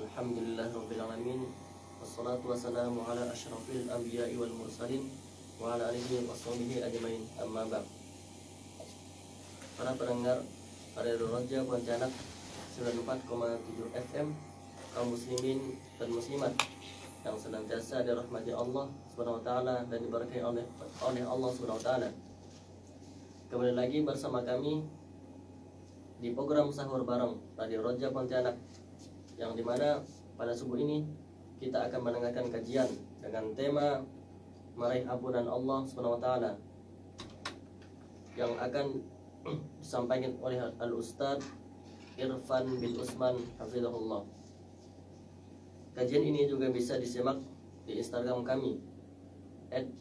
Alhamdulillahirabbil alamin. Wassalatu wassalamu ala asyrafil anbiya'i wal mursalin wa ala alihi washabihi ajmain. Amma ba'd. Para pendengar Radio Raja Pontianak 94,7 FM, kaum muslimin dan muslimat yang senantiasa dirahmati Allah Subhanahu wa taala dan diberkahi oleh Allah Subhanahu wa taala. Kembali lagi bersama kami di program Sahur Bareng Radio Raja Pontianak, yang dimana pada subuh ini kita akan mendengarkan kajian dengan tema meraih ampunan Allah Subhanahu wa taala yang akan disampaikan oleh Al-Ustaz Irfan bin Usman hafizahullah. Kajian ini juga bisa disimak di Instagram kami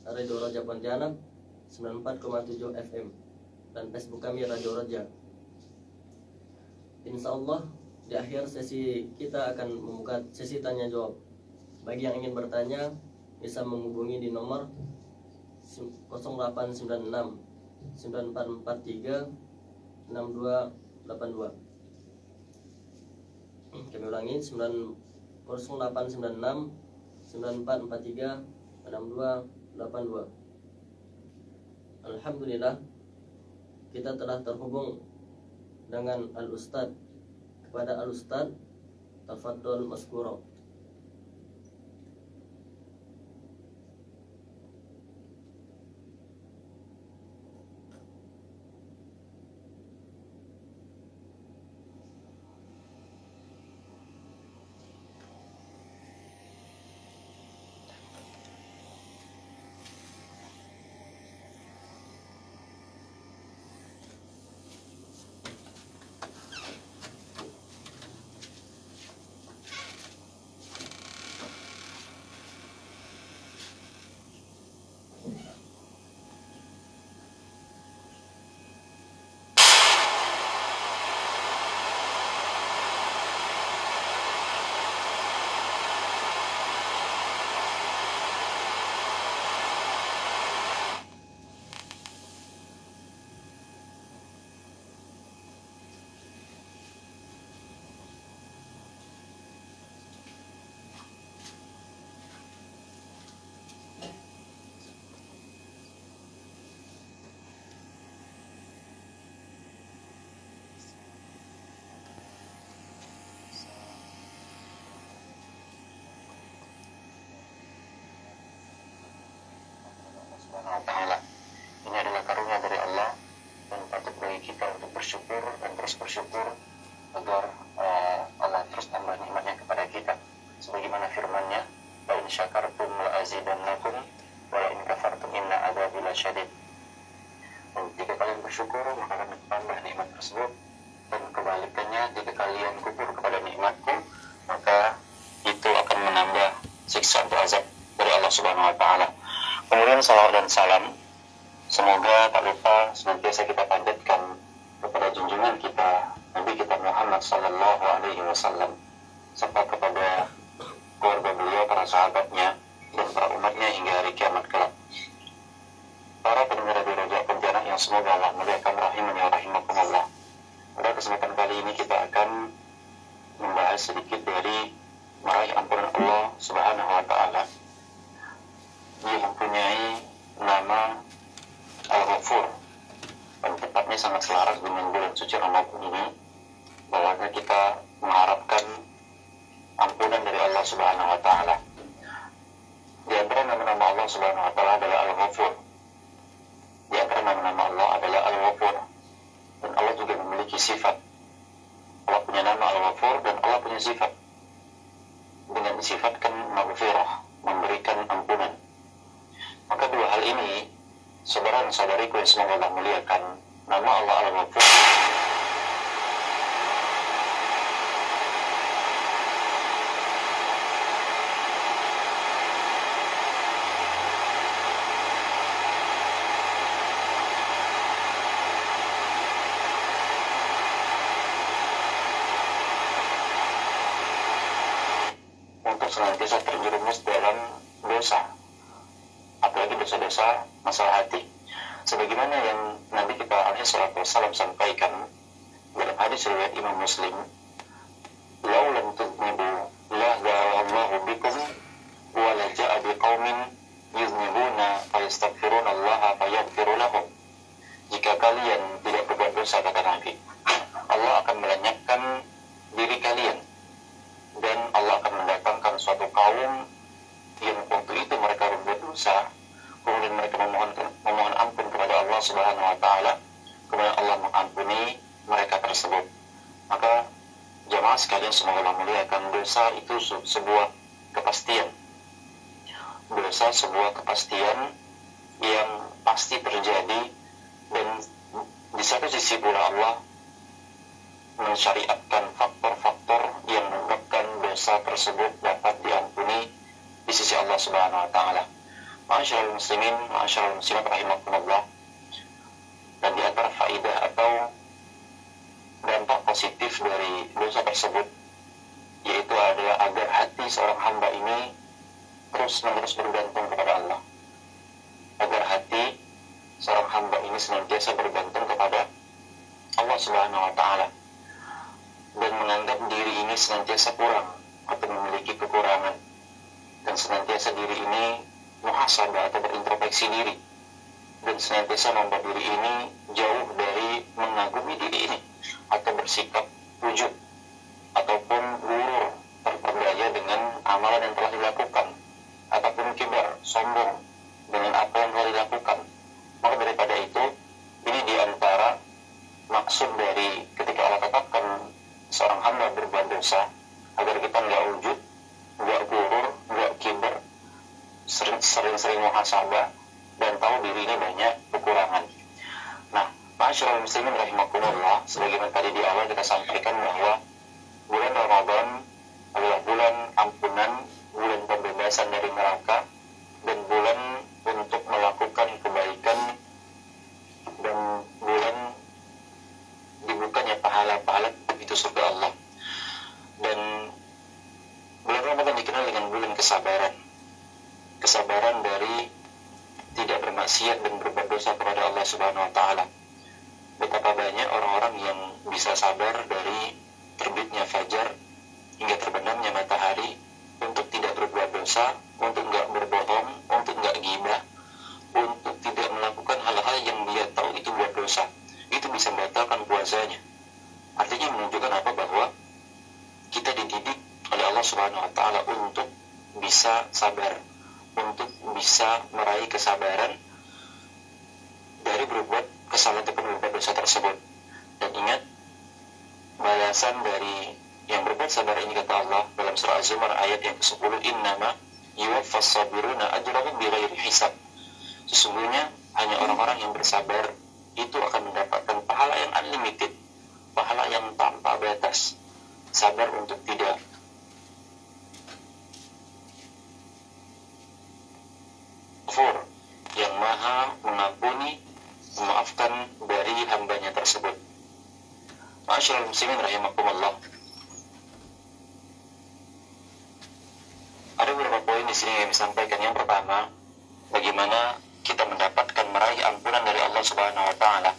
@radiorajapontianak 94,7 FM dan Facebook kami Radio Raja. Insya Allah di akhir sesi kita akan membuka sesi tanya jawab. Bagi yang ingin bertanya bisa menghubungi di nomor 0896 9443 6282. Kami ulangi 0896 9443 6282. Alhamdulillah kita telah terhubung dengan Al-Ustaz. Kepada Al-Ustaz, tafadhol maskura. Ta'ala. Ini adalah karunia dari Allah dan patut bagi kita untuk bersyukur dan terus bersyukur agar Allah terus tambah nikmatnya kepada kita, sebagaimana firman-Nya, wa in syakartum la azidannakum wa la in kafartum inna adzabi lasyadid. Dan jika kalian bersyukur maka akan tambah nikmat tersebut, dan kebalikannya jika kalian kufur kepada nikmatku maka itu akan menambah siksa atau azab dari Allah Subhanahu wa taala. Kemudian salawat dan salam semoga tak lupa senantiasa kita panjatkan kepada junjungan kita Nabi kita Muhammad sallallahu alaihi wasallam, serta kepada keluarga beliau, para sahabatnya dan para umatnya hingga hari kiamat kelak. Para pendengar Radio Raja Pontianak yang semoga Allah muliakan rahimani wa rahimakumullah. Pada kesempatan kali ini kita akan membahas sedikit dari meraih ampunan Allah Subhanahu wa taala. Dia mempunyai nama Al-Ghafur, dan tepatnya sangat selaras dengan bulan suci Ramadan ini, bahwa kita mengharapkan ampunan dari Allah Subhanahu wa taala. Di antara nama-nama Allah Subhanahu wa taala adalah Al-Ghafur. Di antara nama-nama Allah adalah Al-Ghafur. Dan Allah juga memiliki sifat. Allah punya nama Al-Ghafur dan Allah punya sifat. Dengan disifatkan maghfirah, memberikan ampunan. Maka dua hal ini, saudara dan saudariku yang semoga Allah muliakan, nama Allah Al-Ghafur untuk senantiasa terjerumus dalam dosa, apalagi dosa-dosa masalah hati. Sebagaimana yang Nabi kita alaihi salatu wassalam sampaikan dalam hadis riwayat Imam Muslim, "Lau lam tudnibu la yattaqullaha fayaghfir lahum. Jika kalian tidak berbuat dosa, kata Nabi, Allah akan melenyapkan diri kalian, dan Allah akan mendatangkan suatu kaum yang waktu itu mereka berbuat dosa, kemudian mereka memohon ampun kepada Allah Subhanahu wa taala, kemudian Allah mengampuni mereka tersebut. Maka jamaah sekalian, semoga Allah muliakan, dosa itu sebuah kepastian. Dosa sebuah kepastian yang pasti terjadi, dan di satu sisi pula Allah mensyariatkan faktor-faktor yang menyebabkan dosa tersebut dapat diampuni di sisi Allah Subhanahu wa taala. Ma'asyiral muslimin, ma'asyiral muslimat rahimakumullah. Dan di antara faidah atau dampak positif dari dosa tersebut yaitu adalah agar hati seorang hamba ini terus-menerus bergantung kepada Allah. Agar hati seorang hamba ini senantiasa bergantung kepada Allah Subhanahu wa taala, dan menganggap diri ini senantiasa kurang atau memiliki kekurangan, dan senantiasa diri ini muhasabah atau berintrospeksi diri, dan senantiasa membuat diri ini jauh dari mengagumi diri ini atau bersikap ujub ataupun gurur, terperdaya dengan amalan yang telah dilakukan, ataupun kibar, sombong dengan apa yang telah dilakukan. Maka daripada itu, ini diantara maksud dari ketika Allah tetapkan seorang hamba berbuat dosa, agar kita nggak ujub, nggak gurur, nggak kibar, sering-sering muhasabah, dan tahu diri ini banyak kekurangan. Nah, ma'asyiral muslimin rahimakumullah, sebagaimana tadi di awal kita sampaikan bahwa bulan Ramadan adalah bulan ampunan, bulan pembebasan dari neraka, dan bulan untuk melakukan kebaikan, dan bulan dibukanya pahala-pahala itu surga Allah. Dan bulan Ramadan dikenal dengan bulan kesabaran. Kesabaran dari tidak bermaksiat dan berbuat dosa kepada Allah Subhanahu wa taala. Betapa banyak orang-orang yang bisa sabar dari terbitnya fajar hingga terbenamnya matahari untuk tidak berbuat dosa, untuk nggak berbohong, untuk nggak ghibah, untuk tidak melakukan hal-hal yang dia tahu itu buat dosa. Itu bisa membatalkan puasanya. Artinya menunjukkan apa? Bahwa kita dididik oleh Allah Subhanahu wa taala untuk bisa sabar, untuk bisa meraih kesabaran dari berbuat kesalahan ataupun berbuat dosa tersebut. Dan ingat, balasan dari yang berbuat sabar ini, kata Allah dalam surah Az-Zumar ayat yang ke-10, innama yuwaffas sabiruna ajrahum bighairi hisab. Sesungguhnya hanya orang-orang yang bersabar itu akan mendapatkan pahala yang unlimited, pahala yang tanpa batas. Sabar untuk tidak kufur, yang maha mengampuni, memaafkan dari hambanya tersebut. Ma'asyiral muslimin rahimakumullah. Ada beberapa poin di sini yang disampaikan. Yang pertama, bagaimana kita mendapatkan meraih ampunan dari Allah Subhanahu wa taala.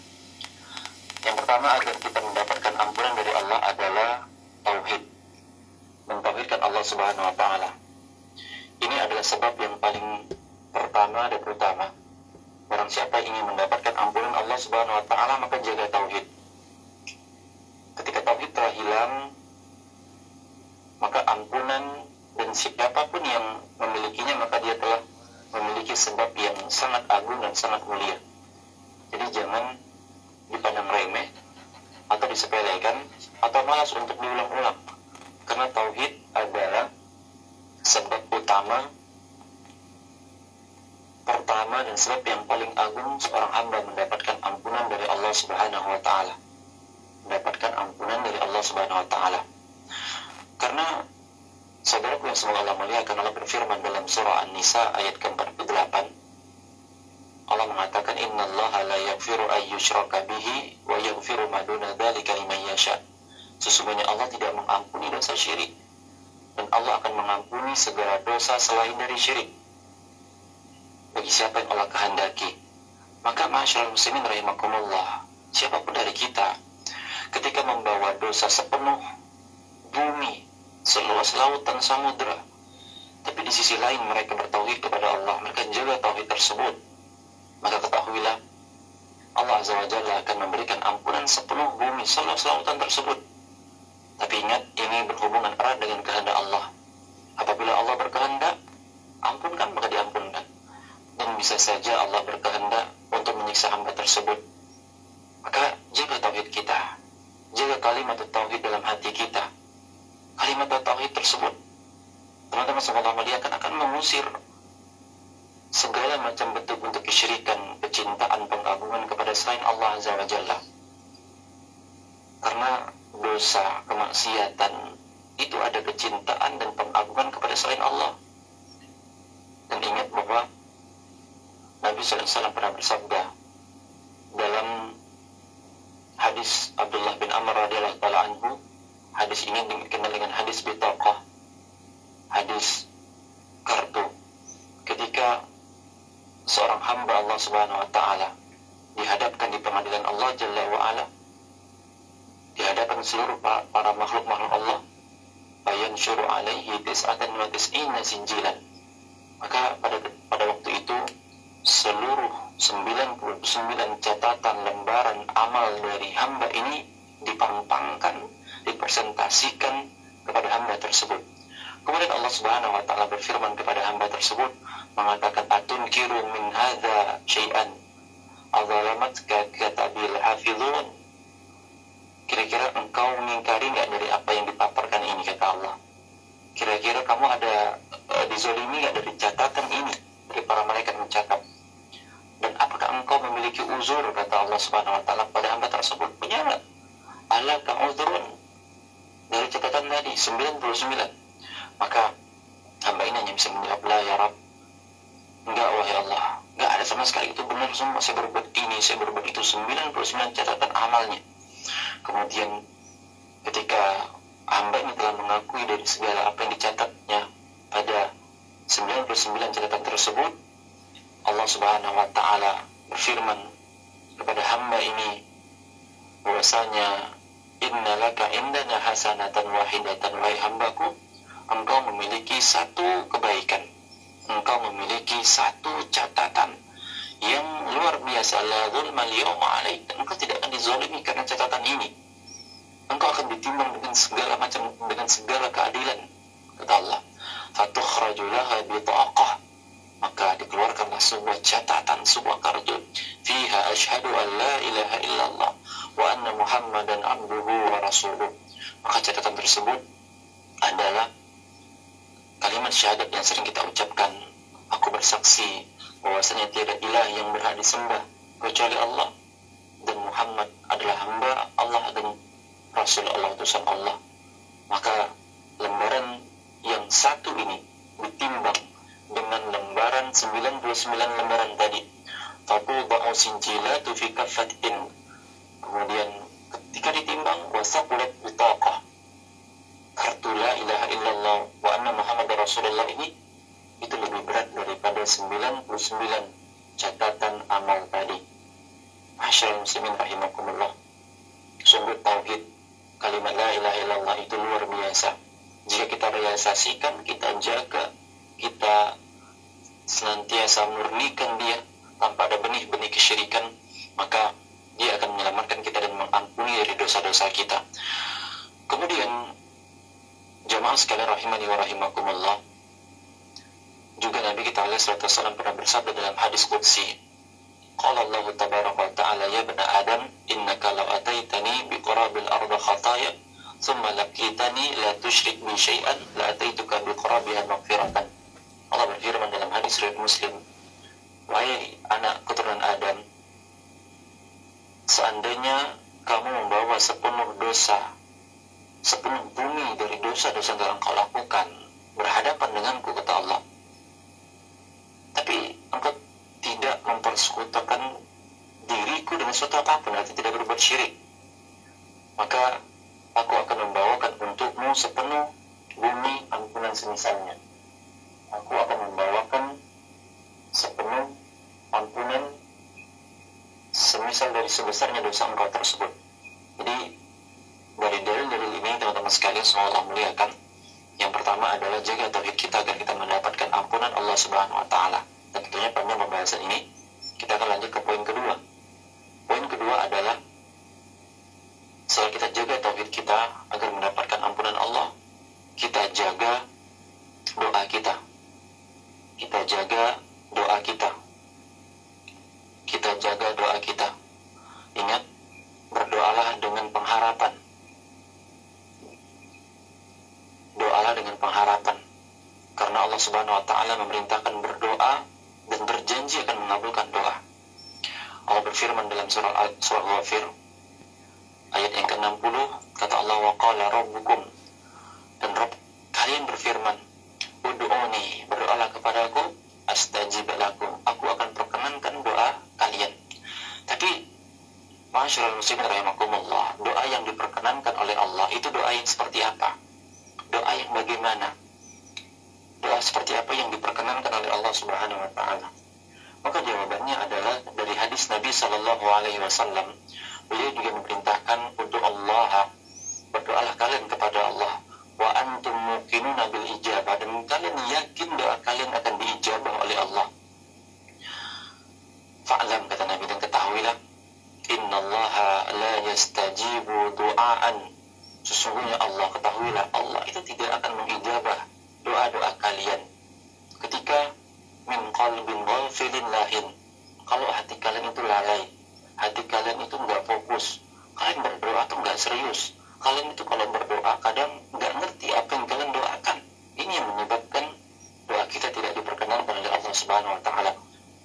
Yang pertama, agar kita mendapatkan ampunan dari Allah adalah tauhid. Mentauhidkan Allah Subhanahu wa taala. Ini adalah sebab yang paling pertama dan utama. Barang siapa ingin mendapatkan ampunan Allah Subhanahu wa taala, maka jaga tauhid. Ketika tauhid telah hilang, maka ampunan dan siapapun yang memilikinya, maka dia telah memiliki sebab yang sangat agung dan sangat mulia. Jadi jangan dipandang remeh atau disepelekan atau malas untuk diulang-ulang, karena tauhid adalah sebab utama pertama dan sebab yang paling agung seorang hamba mendapatkan ampunan dari Allah Subhanahu wa taala. Mendapatkan ampunan dari Allah Subhanahu wa taala. Karena saudaraku yang semoga Allah muliakan, Allah berfirman dalam surah An-Nisa ayat ke-48. Allah mengatakan, innallaha la yaghfiru ay yushraka bihi wa yaghfiru ma duna dzalika liman yasha. Sesungguhnya Allah tidak mengampuni dosa syirik, dan Allah akan mengampuni segala dosa selain dari syirik bagi siapa yang Allah kehendaki. Maka ma'asyiral muslimin rahimakumullah, siapapun dari kita ketika membawa dosa sepenuh bumi, seluas lautan samudra, tapi di sisi lain mereka bertauhid kepada Allah, mereka jaga tauhid tersebut, maka ketahuilah Allah Azza wa Jalla akan memberikan ampunan sepenuh bumi selautan tersebut. Tapi ingat, ini berhubungan erat dengan kehendak Allah. Apabila Allah berkehendak ampunkan, maka diampunkan. Dan bisa saja Allah berkehendak untuk menyiksa hamba tersebut. Maka jaga tauhid kita, jaga kalimat tauhid dalam hati kita. Kalimat tauhid tersebut, teman-teman sekalian muliakan, akan mengusir segala macam bentuk kesyirikan, kecintaan, pengagungan kepada selain Allah Azza wa Jalla. Karena dosa, kemaksiatan itu ada kecintaan dan pengagungan kepada selain Allah. Dan ingat bahwa Nabi SAW pernah bersabda dalam hadis Abdullah bin Amr radhiyallahu ta'ala anhu. Hadis ini dikenal dengan hadis bitaqah, hadis kartu. Ketika seorang hamba Allah Subhanahu wa ta'ala dihadapkan di pengadilan Allah Jalla wa Ala, dihadapan seluruh para makhluk-makhluk Allah, fayansyuru alaihi tis'atan wa tis'ina sinjilan. Maka pada waktu itu seluruh 99 catatan lembaran amal dari hamba ini dipampangkan, dipresentasikan kepada hamba tersebut. Kemudian Allah Subhanahu wa ta'ala berfirman kepada hamba tersebut, mengatakan, atunkiru min hadza syai'an adzalamatka katabil hafizun. Kira-kira engkau mengingkari enggak dari apa yang dipaparkan ini, kata Allah. Kira-kira kamu ada dizolimi enggak dari catatan ini, dari para malaikat mencatat? Dan apakah engkau memiliki uzur, kata Allah Subhanahu wa ta'ala pada hamba tersebut? Punya enggak? Alaka uzrun dari catatan tadi 99. Maka hamba ini hanya bisa menjawab, la ya Rabb, enggak wahai Allah, enggak ada sama sekali, itu benar semua, saya berbuat ini, saya berbuat itu, 99 catatan amalnya. Kemudian ketika hamba ini telah mengakui dari segala apa yang dicatatnya pada 99 catatan tersebut, Allah Subhanahu wa ta'ala berfirman kepada hamba ini bahwasanya, inna laka indana hasanatan wahidatan, wahai hambaku, engkau memiliki satu kebaikan, engkau memiliki satu catatan yang luar biasa, la zulmal yawma alaik, engkau tidak akan dizalimi karena catatan ini, engkau akan ditimbang dengan segala macam, dengan segala keadilan, kata Allah. Fatukhraju laha bitaqah, maka dikeluarkanlah sebuah catatan, sebuah kartu, fiha asyhadu an la ilaha illallah wa anna muhammadan abduhu wa rasuluh. Maka catatan tersebut adalah kalimat syahadat yang sering kita ucapkan, aku bersaksi bahwasanya tiada ilah yang berhak disembah kecuali Allah, dan Muhammad adalah hamba Allah dan Rasul Allah, utusan Allah. Maka lembaran yang satu ini ditimbang dengan lembaran 99 lembaran tadi. Fatudau sinjilatu fi kaffatin. Kemudian ketika ditimbang, wasaqulat bitaqah, kartu la ilaha illallah wa anna Muhammad Rasulullah ini, itu lebih berat daripada 99 catatan amal tadi. Masyaallah muslimin rahimakumullah. Sungguh tauhid, kalimat la ilaha illallah itu luar biasa. Jika kita realisasikan, kita jaga, kita senantiasa murnikan dia tanpa ada benih-benih kesyirikan, maka dia akan menyelamatkan kita dan mengampuni dari dosa-dosa kita. Kemudian jamaah sekalian rahimani wa rahimakumullah, juga Nabi kita alaihi salatu wasallam pernah bersabda dalam hadis qudsi, qala Allah tabaraka wa ta'ala, ya bani Adam, innaka law ataitani biqurabil ardi khataya thumma laqitani la tusyrik bi syai'an la ataituka biqurabiha maghfiratan. Allah berfirman dalam hadis riwayat Muslim, wahai anak keturunan Adam, seandainya kamu membawa sepenuh dosa, sepenuh bumi dari dosa-dosa yang engkau lakukan, berhadapan denganku, kata Allah, tapi engkau tidak mempersekutukan diriku dengan suatu apapun, artinya tidak berbuat syirik, maka aku akan membawakan untukmu sepenuh bumi ampunan semisalnya. Aku akan membawakan sepenuh ampunan semisal dari sebesarnya dosa engkau tersebut. Jadi dari dalil-dalil ini, teman-teman sekalian, semoga Allah muliakan. Yang pertama adalah jaga tauhid kita agar kita mendapatkan ampunan Allah Subhanahu wa ta'ala. Dan tentunya panjang pembahasan ini, Kita akan lanjut ke poin kedua. Poin kedua adalah setelah kita jaga tauhid kita agar mendapatkan ampunan Allah, kita jaga doa kita. Kita jaga doa kita. Kita jaga doa kita. Ingat, berdoalah dengan pengharapan. Doalah dengan pengharapan. Karena Allah Subhanahu wa taala memerintahkan berdoa dan berjanji akan mengabulkan doa. Allah berfirman dalam surah Ghafir ayat yang ke-60, kata Allah, wa qala rabbukum, dan Rabb kalian berfirman, ud'uni, berdoalah kepadaku, astajib lakum, aku akan perkenankan doa kalian. Tapi ma'asyiral muslimin rahimakumullah, doa yang diperkenankan oleh Allah itu doa yang seperti apa? Doa yang bagaimana? Doa seperti apa yang diperkenankan oleh Allah Subhanahu wa taala? Maka jawabannya adalah dari hadis Nabi sallallahu alaihi wasallam. Beliau juga memerintahkan untuk Allah, berdoalah kalian kepada Allah, wa antum muqinuna bil ijabah, dan kalian yakin doa kalian akan diijabah oleh Allah. Fa'lam, kata Nabi, dan ketahuilah, innallaha la yastajibu du'aan, sesungguhnya Allah, ketahuilah, Allah itu tidak akan mengijabah doa-doa kalian ketika min qalbin ghafilin lahin, kalau hati kalian itu lalai, hati kalian itu nggak fokus, kalian berdoa tuh nggak serius, kalian itu kalau berdoa kadang nggak ngerti apa yang kalian doakan. Ini yang menyebabkan doa kita tidak diperkenankan oleh Allah Subhanahu wa taala.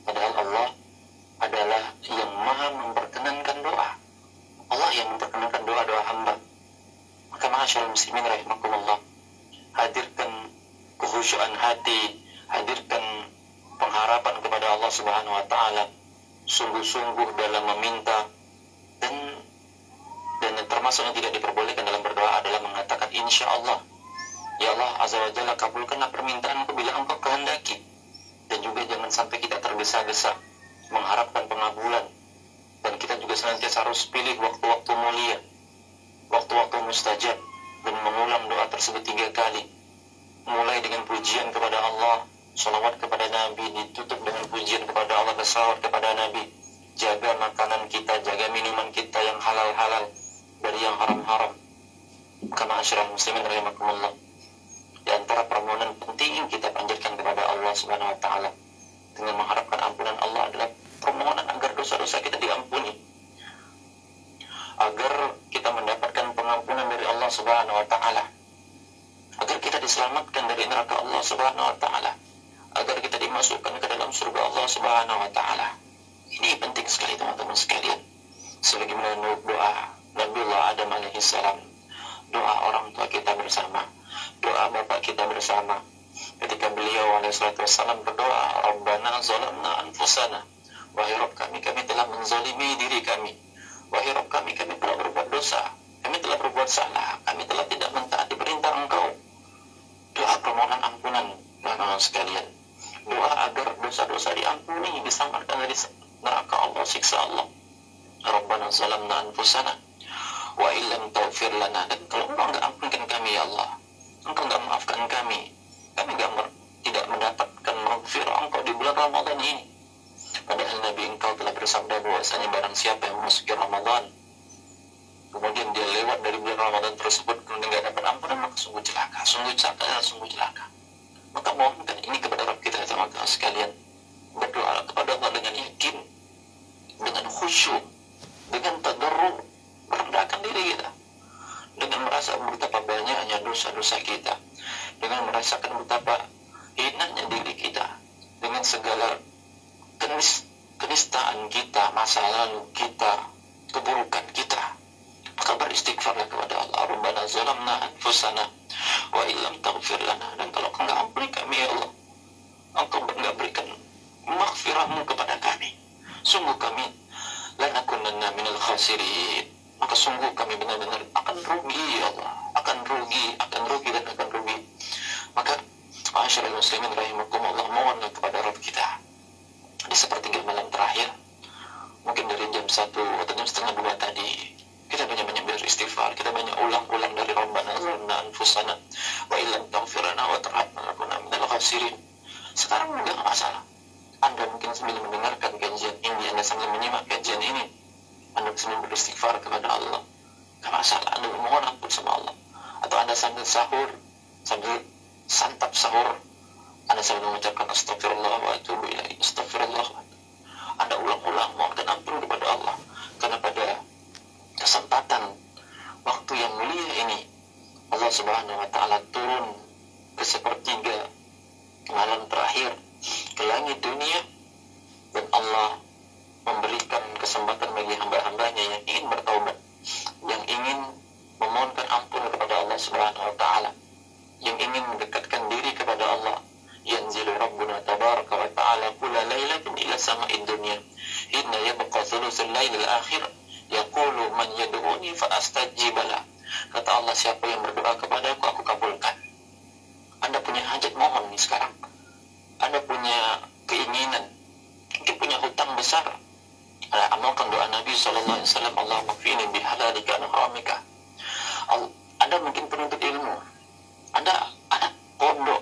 Padahal Allah adalah yang maha memperkenankan doa. Allah yang memperkenankan doa-doa hamba. Maka ma'asyiral muslimin rahimakumullah, hadirkan kekhusyuan hati, hadirkan pengharapan kepada Allah Subhanahu wa taala, sungguh-sungguh dalam meminta, dan termasuk yang tidak diperbolehkan dalam berdoa adalah mengatakan insya Allah, ya Allah azza wa jalla, kabulkanlah permintaanku bila engkau kehendaki. Dan juga jangan sampai kita tergesa-gesa mengharapkan pengabulan, dan kita juga senantiasa harus pilih waktu-waktu mulia, waktu-waktu mustajab, dan mengulang doa tersebut 3 kali, mulai dengan pujian kepada Allah, salawat kepada Nabi, ditutup dengan pujian kepada Allah, bersalawat kepada Nabi. Jaga makanan kita, jaga minuman kita yang halal-halal dari yang haram-haram. Kama ma'asyiral muslimin rahimakumullah, di antara permohonan penting yang kita panjatkan kepada Allah Subhanahu wa taala dengan mengharapkan ampunan Allah adalah permohonan agar dosa-dosa kita diampuni, agar kita mendapatkan pengampunan dari Allah Subhanahu wa taala, agar kita diselamatkan dari neraka Allah Subhanahu wa taala, agar kita dimasukkan ke dalam surga Allah Subhanahu wa taala. Ini penting sekali teman-teman sekalian. Sebagaimana doa Nabiullah Adam alaihissalam, doa orang tua kita bersama, doa bapak kita bersama, ketika beliau alaihissalatu wassalam berdoa, Rabbana zalamna anfusana, wahai Rabb kami telah menzalimi diri kami, wahai Rabb kami telah berbuat dosa, kami telah berbuat salah, kami telah tidak mentaati perintah Engkau. Doa permohonan ampunan, teman-teman sekalian. Doa agar dosa-dosa diampuni, diselamatkan dari neraka Allah, siksa Allah. Rabbana zalamna anfusana wa illam taghfir lana, dan kalau Engkau enggak ampunkan kami ya Allah, Engkau enggak maafkan kami tidak mendapatkan maghfirah Engkau di bulan Ramadan ini. Padahal Nabi Engkau telah bersabda bahwasanya barang siapa yang memasuki Ramadan kemudian dia lewat dari bulan Ramadan tersebut kemudian tidak dapat ampunan, maka sungguh celaka. Maka mohonkan ini kepada Rabb kita, teman-teman sekalian. Berdoa kepada Allah dengan yakin, dengan khusyuk, dengan tadarru, merendahkan diri kita, dengan merasa betapa banyaknya dosa-dosa kita, dengan merasakan betapa hinanya diri kita, dengan segala kenistaan kita, masa lalu kita, keburukan kita. Maka beristighfarlah kepada Allah. Rabbana zalamna anfusana wa illam taghfir lana, dan kalau Engkau enggak ampuni kami ya Allah, Engkau enggak berikan maghfirahmu kepada kami, sungguh kami lanakunanna minal khasirin, maka sungguh kami benar-benar akan rugi ya Allah, akan rugi. Maka ma'asyiral muslimin rahimakumullah, mohonlah kepada Rabb kita di sepertiga malam terakhir, mungkin dari jam 1 atau jam setengah 2 tadi, kita banyak-banyak beristighfar, kita banyak ulang-ulang dari Rabbana zalamna anfusana wa illam taghfir lana wa tarhamna lanakunanna minal khasirin. Sekarang enggak masalah, Anda mungkin sambil mendengarkan kajian ini, Anda sambil menyimak kajian ini, Anda sambil beristighfar kepada Allah, gak masalah, Anda memohon ampun sama Allah. Atau Anda sambil sahur, sambil santap sahur, Anda sambil mengucapkan astagfirullah wa atubu ilaih, astagfirullah. Anda ulang-ulang mohonkan ampun kepada Allah, karena pada kesempatan waktu yang mulia ini Allah Subhanahu wa taala turun ke sepertiga malam terakhir ke langit dunia, dan Allah memberikan kesempatan bagi hamba-hambanya yang ingin bertaubat, yang ingin memohonkan ampun kepada Allah Subhanahu wa taala, yang ingin mendekatkan diri kepada Allah. Yanzilu Rabbuna tabaraka wa ta'ala kulla lailatin ila sama'id dunya inna yabqa thuluthul lailil akhir yaqulu man yad'uni fa astajib lah. Kata Allah, siapa yang berdoa kepadaku, aku kabulkan. Anda punya hajat, mohon nih sekarang. Anda punya keinginan, mungkin punya hutang besar. Amalkan doa Nabi SAW, Allahumma kfini bihalalika an haramika. Anda mungkin penuntut ilmu, Anda anak pondok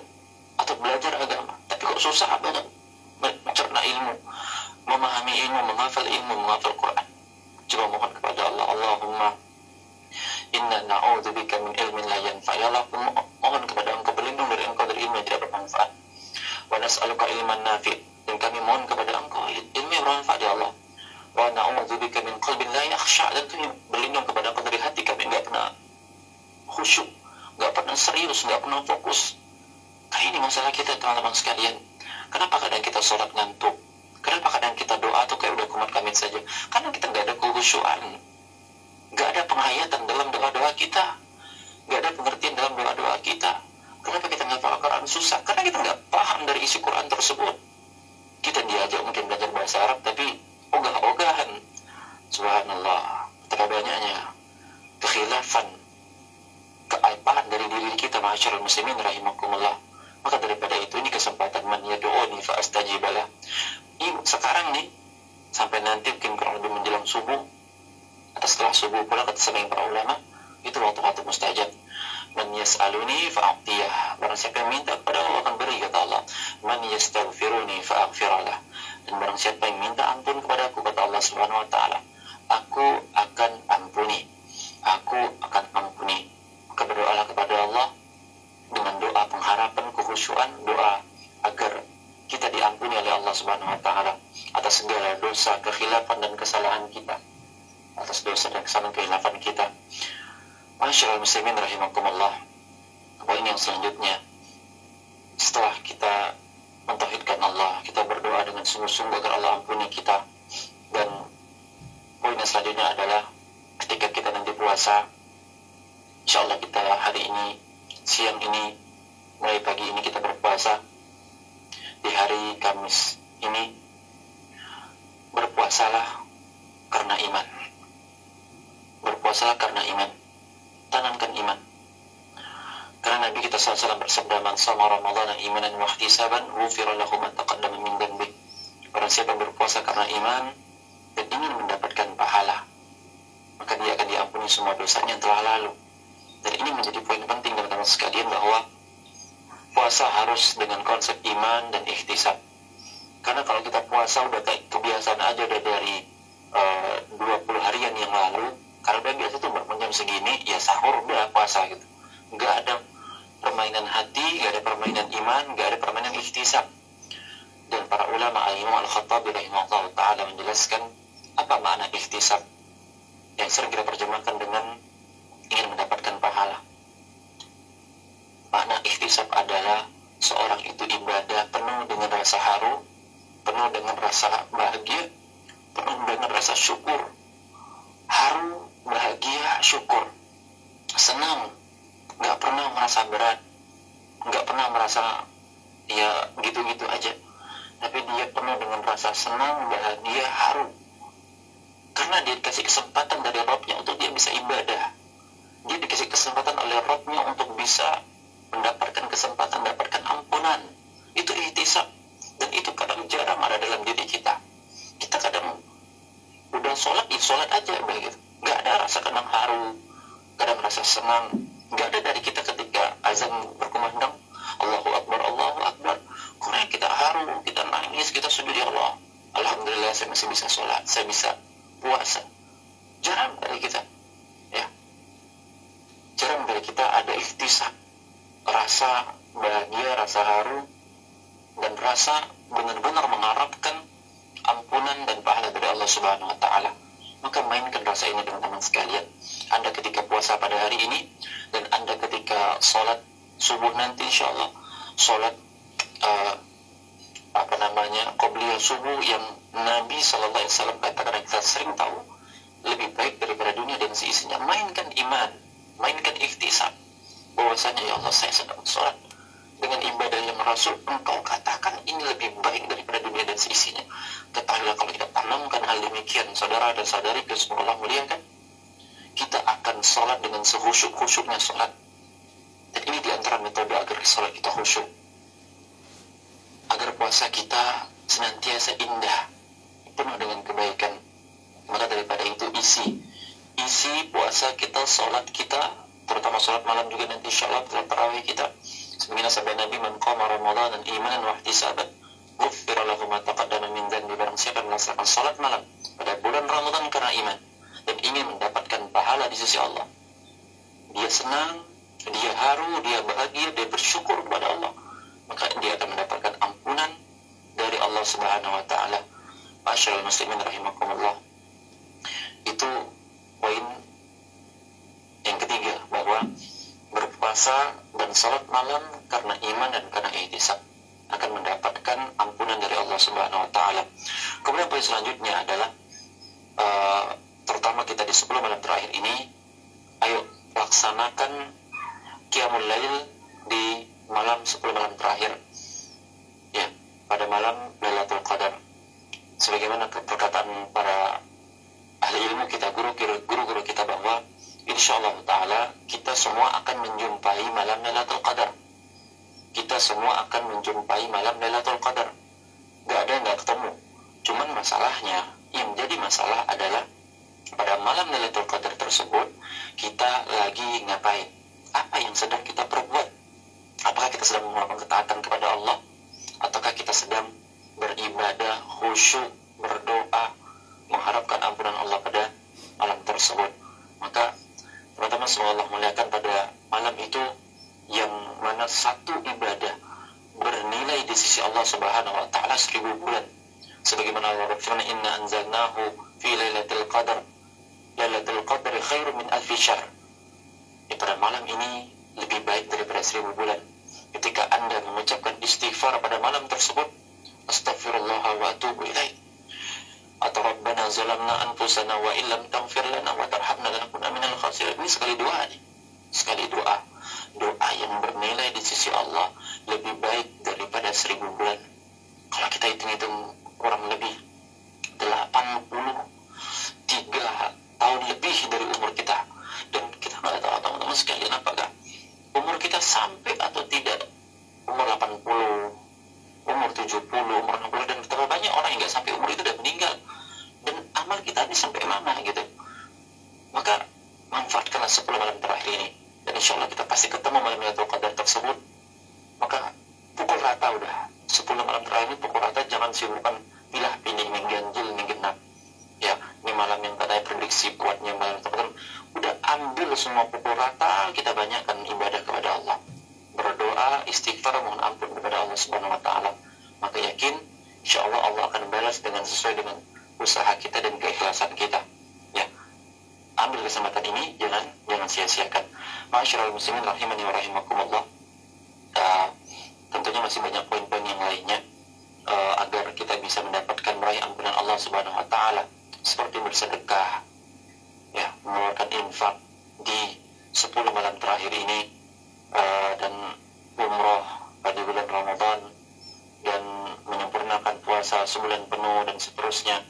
atau belajar agama, tapi kok susah banget mencerna ilmu, memahami ilmu, menghafal Quran. Coba mohon kepada Allah, Allahumma inna na'udzubika min ilmin la yanfa'. Ya Allah, mohon kepada Engkau, berlindung dari Engkau dari ilmu yang tidak bermanfaat. Wa nas'aluka ilman nafi', dan kami mohon kepada Engkau ilmu yang bermanfaat ya Allah. Wa na'udzubika min qalbin la yakhsha', dan kami berlindung kepada Engkau dari hati kami enggak pernah khusyuk, enggak pernah serius, enggak pernah fokus. Karena ini masalah kita teman-teman sekalian. Kenapa kadang kita sholat ngantuk? Kenapa kadang kita doa tuh kayak udah kumat kamit saja? Karena kita nggak ada kekhusyuan, nggak ada penghayatan dalam doa-doa kita, nggak ada pengertian dalam doa-doa kita. Kenapa kita nggak paham Quran? Susah, karena kita nggak paham dari isi Quran tersebut. Kita diajak mungkin belajar bahasa Arab, tapi ogah-ogahan. Subhanallah, betapa banyaknya kekhilafan, kealpaan dari diri kita, ma'asyiral muslimin rahimakumullah. Maka daripada itu, ini kesempatan man yad'uni fa astajib lah. Sekarang nih, sampai nanti mungkin kurang lebih menjelang subuh atau setelah subuh pula, kata sebagian para ulama, itu waktu-waktu mustajab. Man yas'aluni fa a'tiyah, barang siapa yang minta kepada Allah akan beri, kata Allah. Man yastaghfiruni fa aghfiralah, dan barang siapa yang minta ampun kepada aku, kata Allah Subhanahu wa taala, aku akan ampuni. Maka berdoalah kepada Allah dengan doa pengharapan, kekhusyuan, doa agar kita diampuni oleh Allah Subhanahu wa taala atas segala dosa, kekhilafan dan kesalahan kita, atas dosa dan kesalahan kekhilafan kita. Ma'asyiral muslimin rahimakumullah. Poin yang selanjutnya, setelah kita mentauhidkan Allah, kita berdoa dengan sungguh-sungguh agar Allah ampuni kita. Dan poin yang selanjutnya adalah ketika kita nanti puasa, insyaallah kita hari ini, siang ini, mulai pagi ini kita berpuasa. Di hari Kamis ini, berpuasalah karena iman. Berpuasalah karena iman. Tanamkan iman. Karena Nabi kita SAW bersabda, man shoma ramadhana imanan wa ihtisaban ghufira lahu ma taqaddama min dhanbi. Orang siapa yang berpuasa karena iman dan ingin mendapatkan pahala, maka dia akan diampuni semua dosanya yang telah lalu. Dan ini menjadi poin penting teman-teman sekalian, bahwa puasa harus dengan konsep iman dan ihtisab. Karena kalau kita puasa udah kayak kebiasaan aja, udah dari 20 harian yang lalu, karena udah biasa tuh bangun jam segini, ya sahur udah puasa gitu. Nggak ada permainan hati, nggak ada permainan iman, nggak ada permainan ihtisab. Dan para ulama, Al-Imam Al-Khattabi rahimahullah ta'ala menjelaskan apa makna ihtisab, yang sering kita terjemahkan dengan ingin mendapatkan pahala. Makna ihtisab adalah seorang itu ibadah penuh dengan rasa haru, penuh dengan rasa bahagia, penuh dengan rasa syukur. Haru, bahagia, syukur, senang, nggak pernah merasa berat, nggak pernah merasa ya gitu-gitu aja, tapi dia penuh dengan rasa senang, bahagia, haru, karena dia dikasih kesempatan dari Rabb-nya untuk dia bisa ibadah. Dia dikasih kesempatan oleh Rabb-nya untuk bisa mendapatkan kesempatan, mendapatkan ampunan. Itu ihtisab. Dan itu kadang jarang ada dalam diri kita. Kita kadang udah sholat, ya sholat aja begitu. Gak ada rasa kadang haru, kadang rasa senang. Gak ada dari kita ketika azan berkumandang, Allahu Akbar, Allahu Akbar. Karena kita haru, kita nangis, kita sujud, ya Allah, alhamdulillah saya masih bisa sholat, saya bisa puasa. Jarang dari kita, ya, jarang dari kita ada ikhtisab, rasa bahagia, rasa haru, dan rasa benar-benar mengharapkan ampunan dan pahala dari Allah Subhanahu wa Ta'ala. Maka mainkan rasa ini teman-teman sekalian. Anda ketika puasa pada hari ini, dan Anda ketika sholat subuh nanti, insya Allah sholat qobliyah subuh yang Nabi SAW katakan, kita sering tahu lebih baik daripada dunia dan seisinya. Mainkan iman, mainkan ikhtisab bahwasanya, ya Allah, saya sedang sholat dengan ibadah yang Rasul engkau katakan ini lebih baik daripada dunia dan seisinya. Ketahuilah, kalau kita tanamkan hal demikian, saudara dan saudari yang semoga Allah muliakan, kita akan sholat dengan sehusyuk-husyuknya sholat. Dan ini diantara metode agar sholat kita khusyuk, agar puasa kita senantiasa indah, penuh dengan kebaikan. Maka daripada itu isi puasa kita, sholat kita, terutama sholat malam juga nanti insyaAllah, sholat tarawih kita, sebagaimana sabda Nabi, man qama Ramadan imanan wa ihtisaban ghufira lahu ma taqaddama min dhanbi. Barang siapa melaksanakan sholat malam pada bulan Ramadan karena iman dan ingin mendapatkan pahala di sisi Allah, dia senang, dia haru, dia bahagia, dia bersyukur kepada Allah, maka dia akan mendapatkan ampunan dari Allah Subhanahu wa Ta'ala. Ma'asyiral muslimin rahimakumullah. Itu poin yang ketiga, bahwa berpuasa dan salat malam karena iman dan karena ihtisab akan mendapatkan ampunan dari Allah Subhanahu wa Ta'ala. Kemudian poin selanjutnya adalah terutama kita di 10 malam terakhir ini, ayo laksanakan qiyamul lail di malam 10 malam terakhir, ya, pada malam Lailatul Qadar. Sebagaimana perkataan para ahli ilmu kita, guru-guru kita, bahwa insyaallah ta'ala kita semua akan menjumpai malam Lailatul Qadar. Kita semua akan menjumpai malam Lailatul Qadar. Gak ada yang gak ketemu. Cuman masalahnya, yang menjadi masalah adalah pada malam Lailatul Qadar tersebut kita lagi ngapain? Apa yang sedang kita perbuat? Apakah kita sedang melakukan ketaatan kepada Allah, ataukah kita sedang beribadah, khusyuk, berdoa, mengharapkan ampunan Allah pada malam tersebut? Maka teman-teman semoga Allah muliakan, pada malam itu yang mana satu ibadah bernilai di sisi Allah Subhanahu wa Ta'ala 1000 bulan. Sebagaimana Allah berfirman, inna anzalnahu fi lailatul qadar, lailatul qadri khairu min alfi syahr. Pada malam ini lebih baik daripada 1000 bulan. Ketika Anda mengucapkan istighfar pada malam tersebut, astaghfirullah wa atubu ilaih, atau rabbana zalamna anfusana wa illam taghfir lana wa tarhamna lanakunanna minal khasirin. Ini sekali doa nih, sekali doa yang bernilai di sisi Allah lebih baik daripada 1000 bulan. Kalau kita hitung-hitung, kurang lebih 83 tahun lebih dari umur kita. Dan kita nggak tahu teman-teman sekalian, apakah umur kita sampai atau tidak, umur 80, umur 70, umur 60, dan betapa banyak orang yang nggak sampai umur itu udah meninggal, dan amal kita ini sampai mana gitu. Maka manfaatkanlah 10 malam terakhir ini, dan insya Allah kita pasti ketemu malam Lailatul Qadar tersebut. Maka pukul rata udah 10 malam terakhir ini, pukul rata, jangan sibukkan pilih-pilih, mengganjil, menggenap. Ya, ini malam yang katanya prediksi kuatnya malam tersebut, udah ambil semua pukul rata, kita banyakkan ibadah kepada Allah, berdoa, istighfar, mohon ampun kepada Allah Subhanahu wa Ta'ala. Maka yakin insya Allah Allah akan balas dengan sesuai dengan usaha kita dan keikhlasan kita. Ya, ambil kesempatan ini, jangan sia-siakan. Ma'asyiral muslimin rahimani wa rahimakumullah. Tentunya masih banyak poin-poin yang lainnya agar kita bisa mendapatkan meraih ampunan Allah Subhanahu wa Ta'ala, seperti bersedekah, ya, mengeluarkan infak di 10 malam terakhir ini, dan umroh pada bulan Ramadan, dan menyempurnakan puasa sebulan penuh dan seterusnya.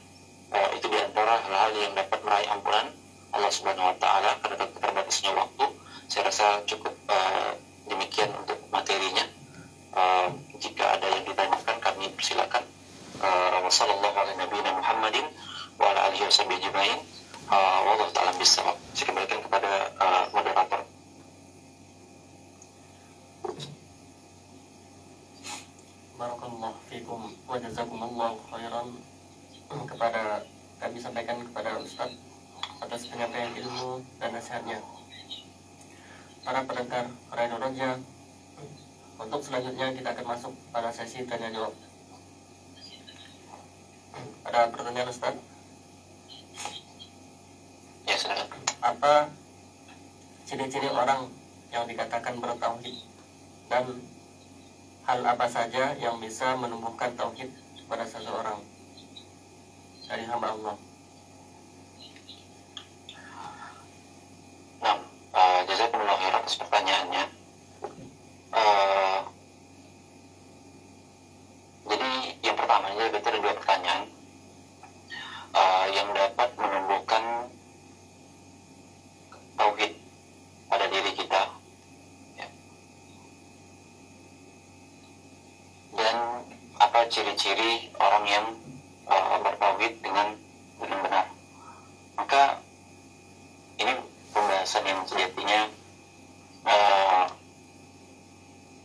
Itu diantara hal-hal yang dapat meraih ampunan Allah Subhanahu wa Ta'ala. Karena terbatasnya waktu, saya rasa cukup demikian untuk materinya. Jika ada yang ditanyakan, kami persilakan. Wassallallahu ala nabiyina Muhammadin wa ala alihi washabihi ajmain. Wallahu ta'ala bisawab. Saya kembalikan kepada moderator. Barakallahu fiikum Assalamualaikum wa jazakumullahu khairan. Kepada kami sampaikan kepada Ustaz atas penyampaian ilmu dan nasihatnya. Para pendengar Radio Roja, untuk selanjutnya kita akan masuk pada sesi tanya jawab. Ada pertanyaan Ustaz? Ya, silakan. Apa ciri-ciri orang yang dikatakan bertauhid, dan hal apa saja yang bisa menumbuhkan tauhid pada seseorang dari hamba Allah? Nah, jazakumullah khairan atas pertanyaannya. Jadi yang pertama, jadi ada dua pertanyaan yang dapat menumbuhkan tauhid pada diri kita, ya. Dan apa ciri-ciri orang yang bertauhid dengan benar. Maka ini pembahasan yang sejatinya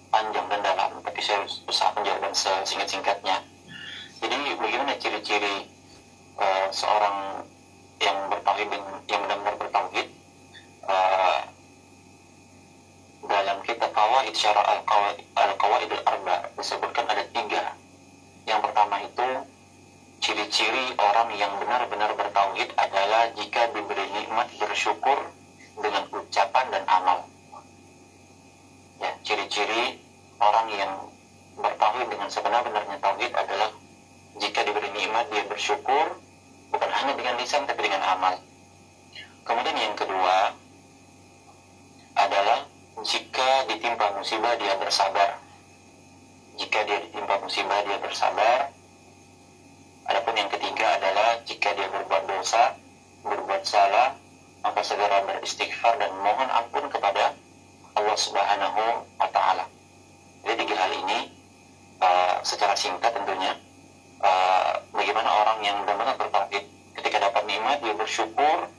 panjang dan dalam, tapi saya usahakan jawaban sesingkat-singkatnya. Jadi bagaimana ciri-ciri seorang yang bertauhid, yang benar-benar bertauhid? Dalam kitab Qawaid Syara Al-Qawaid Al-Arba disebutkan ada 3. Yang pertama itu, ciri-ciri orang yang benar-benar bertauhid adalah jika diberi nikmat bersyukur dengan ucapan dan amal. Ya, ciri-ciri orang yang bertauhid dengan sebenar-benarnya tauhid adalah jika diberi nikmat dia bersyukur, bukan hanya dengan lisan tapi dengan amal. Kemudian yang kedua adalah jika ditimpa musibah dia bersabar. Jika dia ditimpa musibah dia bersabar. Adapun yang ketiga adalah jika dia berbuat dosa, berbuat salah, maka segera beristighfar dan mohon ampun kepada Allah Subhanahu wa Ta'ala. Jadi 3 hal ini secara singkat tentunya bagaimana orang yang benar-benar bertauhid ketika dapat nikmat dia bersyukur,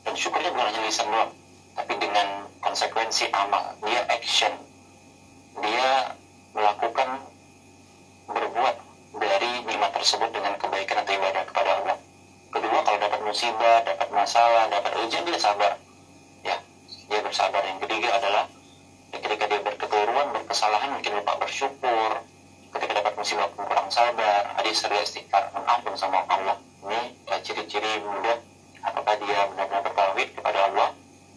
dan syukurnya bukan hanya lisan doang, tapi dengan konsekuensi amal, dia action, dia melakukan, berbuat dari nikmat tersebut dengan kebaikan atau ibadah kepada Allah. Kedua, kalau dapat musibah, dapat masalah, dapat ujian, dia sabar, ya, dia bersabar. Yang ketiga adalah ketika dia berkekeliruan, berkesalahan, mungkin lupa bersyukur. Ketika dapat musibah pun kurang sabar, dia sering istighfar, ampun sama Allah. Ini ciri-ciri mudah apakah dia benar-benar bertauhid kepada Allah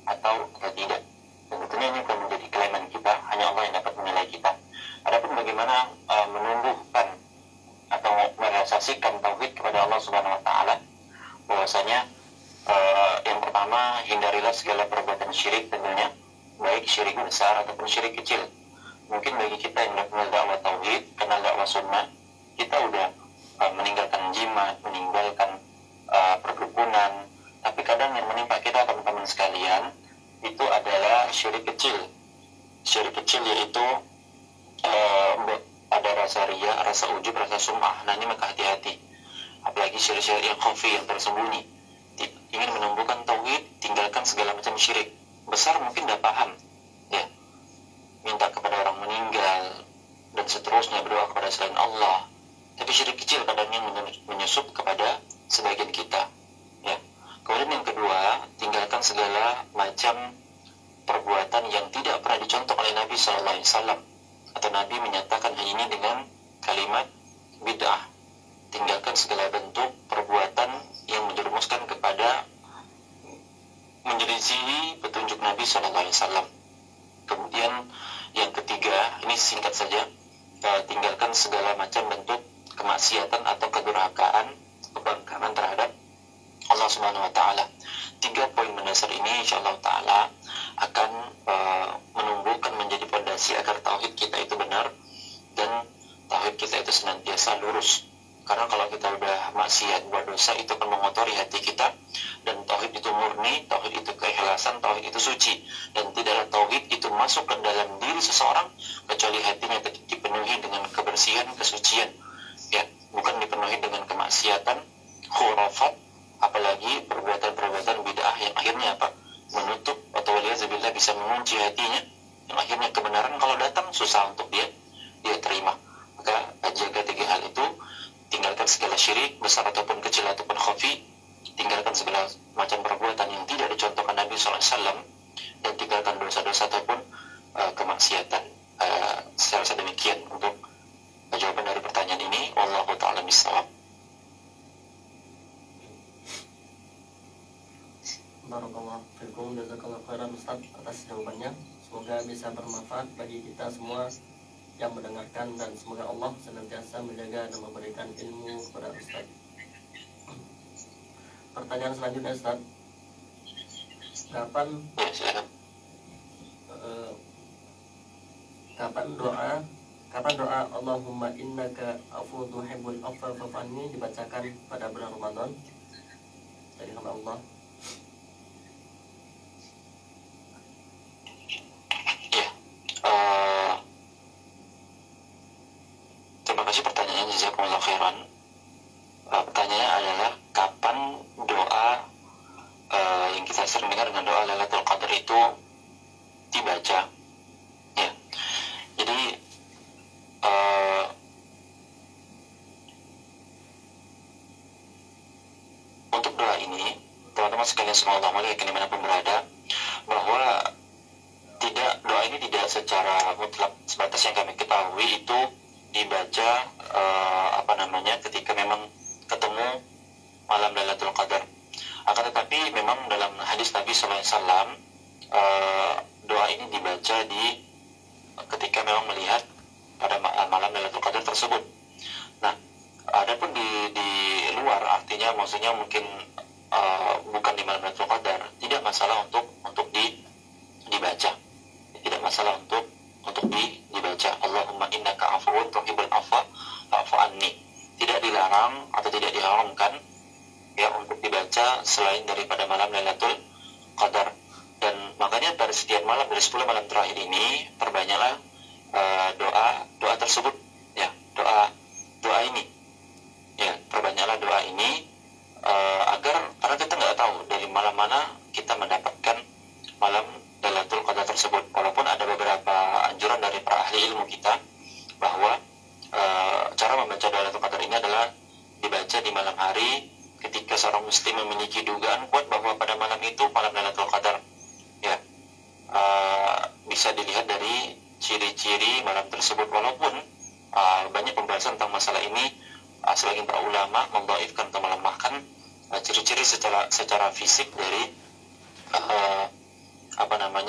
atau tidak. Dan tentunya ini bukan menjadi kelainan kita, hanya Allah yang dapat menilai kita. Adapun bagaimana menumbuhkan atau merealisasikan tauhid kepada Allah Subhanahu wa Ta'ala, bahwasanya yang pertama, hindarilah segala perbuatan syirik tentunya, baik syirik besar ataupun syirik kecil. Mungkin bagi kita yang sudah kenal dakwah tauhid, kenal dakwah sunnah, kita udah meninggalkan jimat, meninggalkan perdukunan, tapi kadang yang menimpa kita, teman-teman sekalian, itu adalah syirik kecil. Syirik kecil yaitu ada rasa riya, rasa ujub, rasa sum'ah. Nah, ini maka hati-hati. Apalagi syirik-syirik yang khafi, yang tersembunyi. Ingin menumbuhkan tauhid, tinggalkan segala macam syirik. Besar mungkin dah paham, ya, minta kepada orang meninggal dan seterusnya, berdoa kepada selain Allah. Tapi syirik kecil kadang yang menyusup kepada sebagian kita, ya. Kemudian yang kedua, tinggalkan segala macam perbuatan yang tidak pernah dicontoh oleh Nabi SAW, atau Nabi menyatakan hal ini dengan kalimat bid'ah. Tinggalkan segala bentuk perbuatan yang menjerumuskan kepada menyelisihi petunjuk Nabi SAW. Kemudian yang ketiga, ini singkat saja, tinggalkan segala macam bentuk kemaksiatan atau kedurhakaan, kebangkangan terhadap Allah Subhanahu wa Ta'ala. 3 poin mendasar ini insyaallah Ta'ala akan menumbuhkan menjadi fondasi agar tauhid kita itu benar dan tauhid kita itu senantiasa lurus. Karena kalau kita udah maksiat, buat dosa, itu akan mengotori hati kita. Dan tauhid itu murni, tauhid itu keikhlasan, tauhid itu suci. Dan tidaklah tauhid itu masuk ke dalam diri seseorang kecuali hatinya dipenuhi dengan kebersihan, kesucian, ya, bukan dipenuhi dengan kemaksiatan, khurafat, apalagi perbuatan-perbuatan bid'ah yang akhirnya apa? Menutup atau waliyadzubillah bisa mengunci hatinya, yang akhirnya kebenaran kalau datang susah untuk dia terima. Maka jaga 3 hal itu, syirik besar ataupun kecil ataupun khafi, tinggalkan segala macam perbuatan yang tidak dicontohkan Nabi SAW, dan tinggalkan dosa-dosa ataupun kemaksiatan. Saya rasa demikian untuk jawaban dari pertanyaan ini. Wallahu ta'ala bishawab. Barakallahu fikum, jazakallahu khairan Ustaz atas jawabannya. Semoga bisa bermanfaat bagi kita semua yang mendengarkan, dan semoga Allah senantiasa menjaga dan memberikan ilmu kepada Ustaz. Pertanyaan selanjutnya Ustaz, kapan doa Allahumma innaka afuwwun tuhibbul afwa fa'fu anni dibacakan pada bulan Ramadan dari hamba Allah? Terima kasih pertanyaannya, jazakumullah khairan. Pertanyaannya adalah kapan doa yang kita sering dengar dengan doa Lailatul Qadar itu dibaca. Ya. Jadi untuk doa ini, teman-teman sekalian semua Allah muliakan dimanapun berada, bahwa doa ini tidak secara mutlak sebatas yang kami ketahui itu dibaca ketika memang ketemu malam Lailatul Qadar. Akan tetapi memang dalam hadis Nabi SAW doa ini dibaca ketika memang melihat pada malam Lailatul Qadar tersebut. Nah, adapun di luar, artinya maksudnya mungkin bukan di malam Lailatul Qadar, tidak masalah untuk dibaca. Tidak masalah untuk dibaca. Allahumma innaka afuwwun tuhibbul afwa fa'fu anni. Tidak dilarang atau tidak diharamkan ya untuk dibaca selain daripada malam Lailatul Qadar. Dan makanya pada setiap malam dari 10 malam terakhir ini perbanyaklah doa tersebut ya, doa ini ya, perbanyaklah doa ini agar, karena kita nggak tahu dari malam mana kita mendapatkan malam Lailatul Qadar tersebut. Walaupun ada beberapa anjuran dari para ahli ilmu kita bahwa cara membaca doa Lailatul Qadar ini adalah dibaca di malam hari ketika seorang muslim memiliki dugaan kuat bahwa pada malam itu malam Lailatul Qadar ya. Bisa dilihat dari ciri-ciri malam tersebut. Walaupun banyak pembahasan tentang masalah ini, sebagian para ulama membaifkan atau melemahkan ciri-ciri secara fisik dari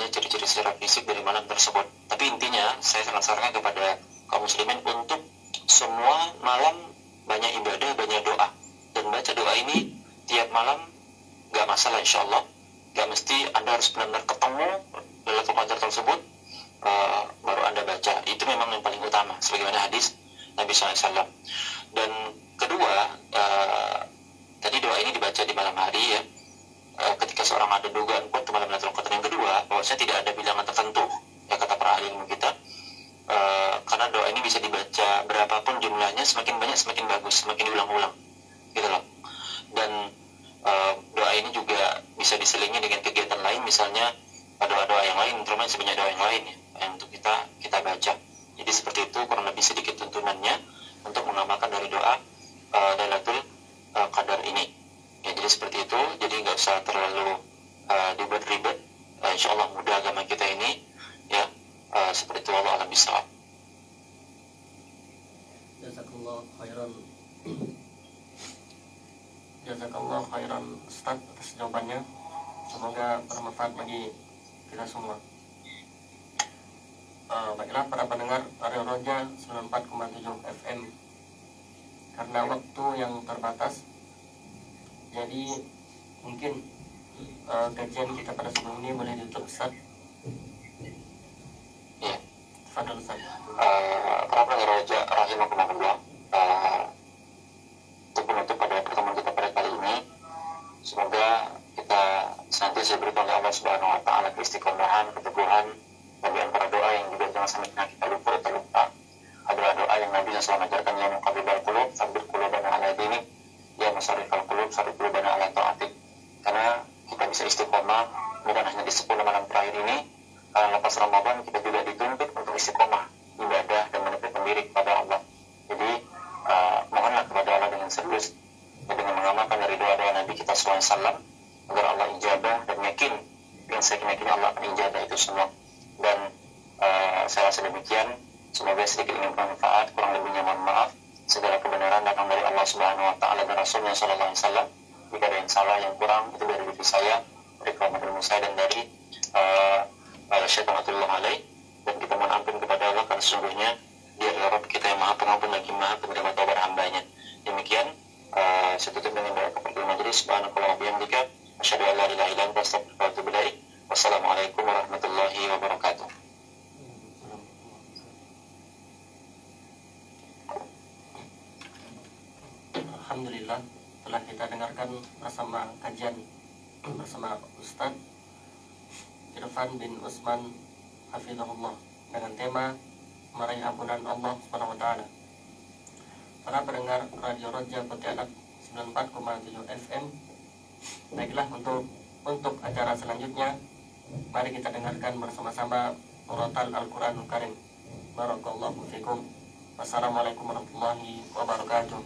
ciri-ciri secara fisik dari malam tersebut. Tapi intinya saya sangat sarankan kepada kaum muslimin untuk semua malam banyak ibadah, banyak doa, dan baca doa ini tiap malam, gak masalah insyaallah. Gak mesti Anda harus benar-benar ketemu Lailatul Qadar tersebut baru Anda baca. Itu memang yang paling utama sebagaimana hadis Nabi SAW. Dan kedua, tadi doa ini dibaca di malam hari ya, ketika seorang ada dugaan kuat ke malam Lailatul Qadar. Yang kedua, bahwasanya tidak ada bilangan tertentu ya kata para ahli ilmu kita, karena doa ini bisa dibaca berapapun jumlahnya, semakin banyak semakin bagus, semakin diulang-ulang gitu loh. Dan doa ini juga bisa diselingi dengan kegiatan lain, misalnya doa-doa yang lain, terutama sebanyak doa yang lain ya, yang untuk kita baca. Jadi seperti itu kurang lebih sedikit tuntunannya untuk mengamalkan dari doa Lailatul Qadar ini. Ya, jadi seperti itu. Jadi nggak usah terlalu dibuat ribet. Insyaallah mudah agama kita ini ya. Seperti itu, Allah alam bisawab. Jazakallah khairan. Jazakallah khairan Ustaz atas jawabannya. Semoga bermanfaat bagi kita semua. Baiklah para pendengar Radio Roja 94,7 FM. Karena waktu yang terbatas, jadi mungkin kajian kita pada sebelum ini boleh ditutup Ustaz. Ya. Fadhil Ustaz. Para pendengar Roja rahimakumullah, untuk menutup pada pertemuan kita pada kali ini, semoga kita senantiasa diberikan oleh Allah Subhanahu wa taala keistiqomahan, keteguhan, dan di antara doa yang juga jangan sampai kita lupa adalah doa yang Nabi SAW ajarkan, ya muqallibal qulub tsabbit qulubana ala dinik, ya musarrifal qulub sarrif qulubana ala taatik. Karena kita bisa istiqomah bukan hanya di 10 malam terakhir ini, karena lepas Ramadan kita juga dituntut untuk istiqomah ibadah dan mendekatkan diri kepada Allah. Jadi mohonlah kepada Allah dengan serius SAW agar Allah ijabah dan yakin dengan seyakin-yakinnya Allah akan ijabah itu semua. Dan saya rasa demikian. Semoga sedikit ini bermanfaat, kurang lebihnya mohon maaf. Segala kebenaran datang dari Allah Subhanahu wa taala dan Rasulnya sallallahu alaihi wasallam. Jika ada yang salah, yang kurang, itu dari diri saya, dari kaum ilmu saya dan dari Syaitan alaih. Dan kita mohon ampun kepada Allah karena sesungguhnya Dia adalah Rabb kita yang Maha Pengampun lagi Maha Penerima taubat hambanya. Demikian saya tutup dengan doa kafaratul majelis. Subhanallahi wa bihamdika asyhadu an la ilaha illa anta astaghfiruka wa atubu ilaik. Wassalamualaikum warahmatullahi wabarakatuh. Alhamdulillah, telah kita dengarkan bersama kajian bersama Ustaz Irfan bin Usman Hafizahullah dengan tema meraih ampunan Allah Subhanahu wa taala. Para pendengar Radio Raja Pontianak 94,7 FM, baiklah untuk acara selanjutnya mari kita dengarkan bersama-sama Murattal Al-Qur'anul Karim. Barakallahu fikum. Wassalamualaikum warahmatullahi wabarakatuh.